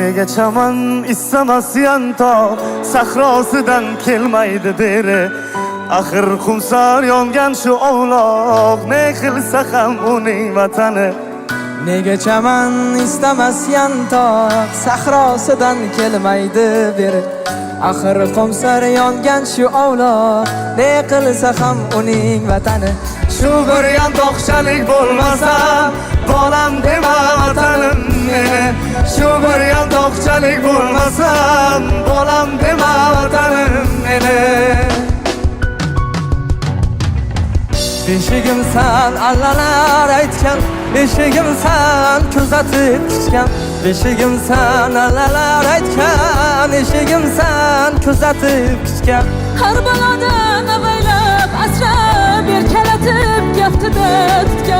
Nega chaman istamas yantoq sahrosidan kelmaydi beri. Axir Xumsor yongan shu ovloq, ne qilsa ham uning vatani. Nega chaman istamas yantoq sahrosidan kelmaydi beri. Axir Xumsor yongan shu ovloq, ne qilsa ham uning vatani. Shu bir yantoqchalik bo'lmasa, bolam dema vatanim meni. Shu bir yantoqchalik bo'lmasa, bolam dema vatanim meni. Beshigimsan allalar aytgan, beshigimsan kuzatib kichgan. Beshigimsan allalar aytgan, eshigimsan kuzatib kichgan. Har balodan avaylab asrab erkalatib gaftida tutgan.